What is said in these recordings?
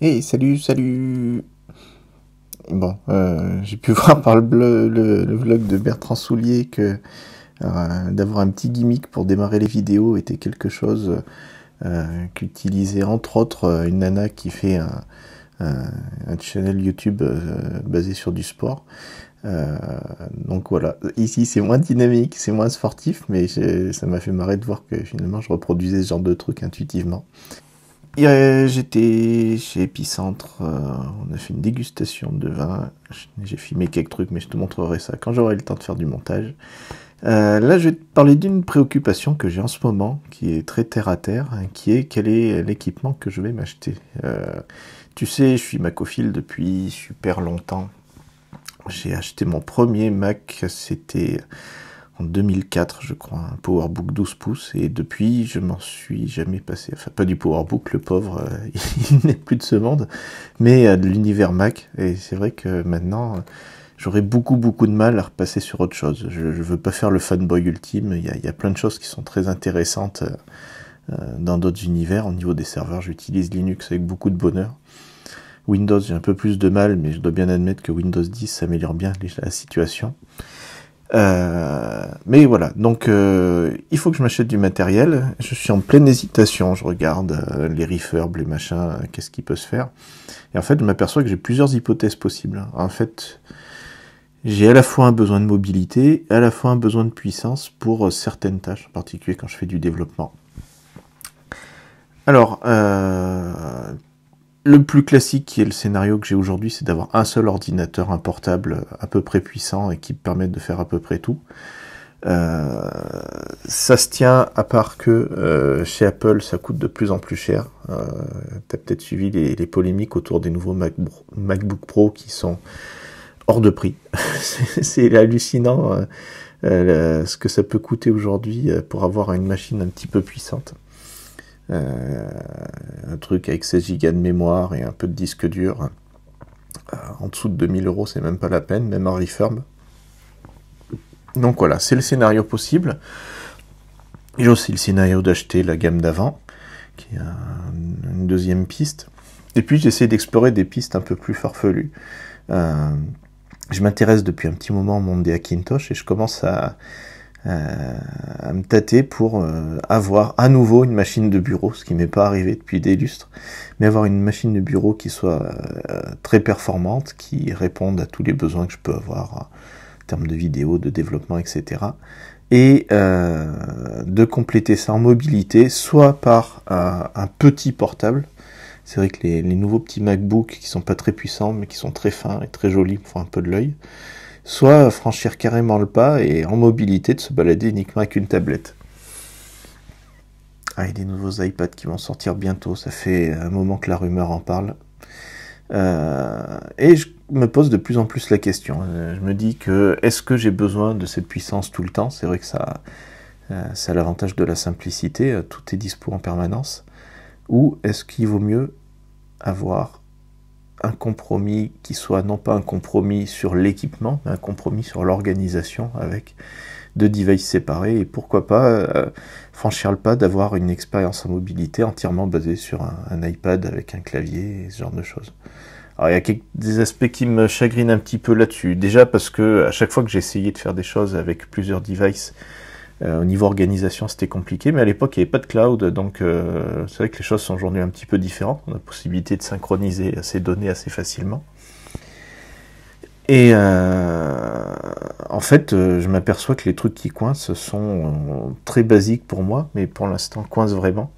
Hey, salut, salut! Bon, j'ai pu voir par le vlog de Bertrand Soulier que d'avoir un petit gimmick pour démarrer les vidéos était quelque chose qu'utilisait entre autres une nana qui fait un channel YouTube basé sur du sport. Euh, donc voilà, ici c'est moins dynamique, c'est moins sportif, mais ça m'a fait marrer de voir que finalement je reproduisais ce genre de truc intuitivement. J'étais chez Epicentre, on a fait une dégustation de vin, j'ai filmé quelques trucs, mais je te montrerai ça quand j'aurai le temps de faire du montage. Là, je vais te parler d'une préoccupation que j'ai en ce moment, qui est très terre à terre, hein, qui est quel est l'équipement que je vais m'acheter. Tu sais, je suis macophile depuis super longtemps. J'ai acheté mon premier Mac, c'était en 2004, je crois, un PowerBook 12 pouces, et depuis, je m'en suis jamais passé. Enfin, pas du PowerBook, le pauvre, il n'est plus de ce monde, mais de l'univers Mac, et c'est vrai que maintenant, j'aurais beaucoup de mal à repasser sur autre chose. Je veux pas faire le fanboy ultime, il y a plein de choses qui sont très intéressantes dans d'autres univers. Au niveau des serveurs, j'utilise Linux avec beaucoup de bonheur. Windows, j'ai un peu plus de mal, mais je dois bien admettre que Windows 10 s'améliore bien la situation. Mais voilà, donc il faut que je m'achète du matériel. Je suis en pleine hésitation, je regarde les refurbs, les machins, qu'est-ce qui peut se faire. Et en fait, je m'aperçois que j'ai plusieurs hypothèses possibles. En fait, j'ai à la fois un besoin de mobilité, à la fois un besoin de puissance pour certaines tâches, en particulier quand je fais du développement. Alors, le plus classique qui est le scénario que j'ai aujourd'hui, c'est d'avoir un seul ordinateur, un portable à peu près puissant et qui me permette de faire à peu près tout. Ça se tient à part que chez Apple, ça coûte de plus en plus cher. T'as peut-être suivi les polémiques autour des nouveaux MacBook Pro qui sont hors de prix. C'est hallucinant ce que ça peut coûter aujourd'hui pour avoir une machine un petit peu puissante. Un truc avec 16 Go de mémoire et un peu de disque dur. En dessous de 2000 €, c'est même pas la peine, même en refurb. Donc voilà, c'est le scénario possible. J'ai aussi le scénario d'acheter la gamme d'avant, qui est une deuxième piste. Et puis j'essaie d'explorer des pistes un peu plus farfelues. Je m'intéresse depuis un petit moment au monde des Hackintosh et je commence à me tâter pour avoir à nouveau une machine de bureau, ce qui m'est pas arrivé depuis des lustres, mais avoir une machine de bureau qui soit très performante, qui réponde à tous les besoins que je peux avoir en termes de vidéo, de développement, etc. Et de compléter ça en mobilité, soit par un petit portable. C'est vrai que les nouveaux petits MacBooks qui sont pas très puissants, mais qui sont très fins et très jolis, me font un peu de l'œil. Soit franchir carrément le pas et en mobilité de se balader uniquement avec une tablette. Ah, et des nouveaux iPads qui vont sortir bientôt, ça fait un moment que la rumeur en parle. Et je me pose de plus en plus la question. Je me dis que est-ce que j'ai besoin de cette puissance tout le temps? C'est vrai que ça a l'avantage de la simplicité, tout est dispo en permanence. Ou est-ce qu'il vaut mieux avoir un compromis qui soit non pas un compromis sur l'équipement, mais un compromis sur l'organisation avec deux devices séparés et pourquoi pas franchir le pas d'avoir une expérience en mobilité entièrement basée sur un iPad avec un clavier et ce genre de choses. Alors il y a des aspects qui me chagrinent un petit peu là-dessus. Déjà parce que à chaque fois que j'ai essayé de faire des choses avec plusieurs devices, au niveau organisation, c'était compliqué, mais à l'époque, il n'y avait pas de cloud, donc c'est vrai que les choses sont aujourd'hui un petit peu différentes. On a la possibilité de synchroniser ces données assez facilement. Et en fait, je m'aperçois que les trucs qui coincent sont très basiques pour moi, mais pour l'instant coincent vraiment.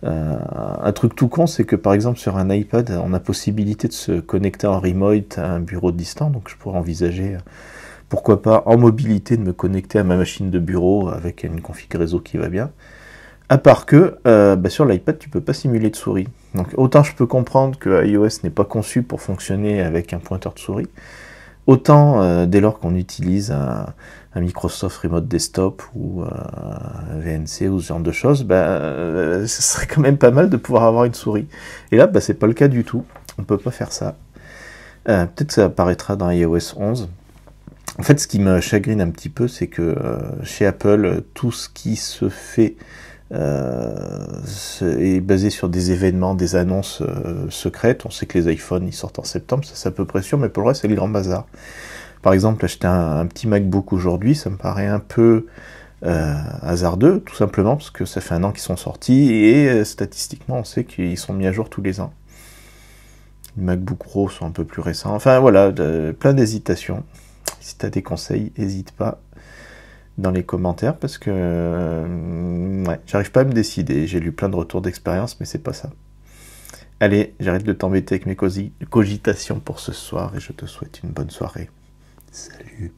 Un truc tout con, c'est que par exemple sur un iPad, on a possibilité de se connecter en remote à un bureau distant, donc je pourrais envisager pourquoi pas en mobilité de me connecter à ma machine de bureau avec une config réseau qui va bien. À part que sur l'iPad tu peux pas simuler de souris. Donc autant je peux comprendre que iOS n'est pas conçu pour fonctionner avec un pointeur de souris, autant dès lors qu'on utilise un Microsoft Remote Desktop ou un VNC ou ce genre de choses, ce serait quand même pas mal de pouvoir avoir une souris. Et là c'est pas le cas du tout, on peut pas faire ça. Peut-être que ça apparaîtra dans iOS 11. En fait, ce qui me chagrine un petit peu, c'est que chez Apple, tout ce qui se fait est basé sur des événements, des annonces secrètes. On sait que les iPhones ils sortent en septembre, ça c'est à peu près sûr, mais pour le reste c'est le grand bazar. Par exemple, acheter un petit MacBook aujourd'hui, ça me paraît un peu hasardeux, tout simplement parce que ça fait 1 an qu'ils sont sortis et statistiquement on sait qu'ils sont mis à jour tous les ans. Les MacBook Pro sont un peu plus récents. Enfin voilà, plein d'hésitations. Si tu as des conseils, n'hésite pas dans les commentaires parce que ouais, j'arrive pas à me décider. J'ai lu plein de retours d'expérience, mais c'est pas ça. Allez, j'arrête de t'embêter avec mes cogitations pour ce soir et je te souhaite une bonne soirée. Salut.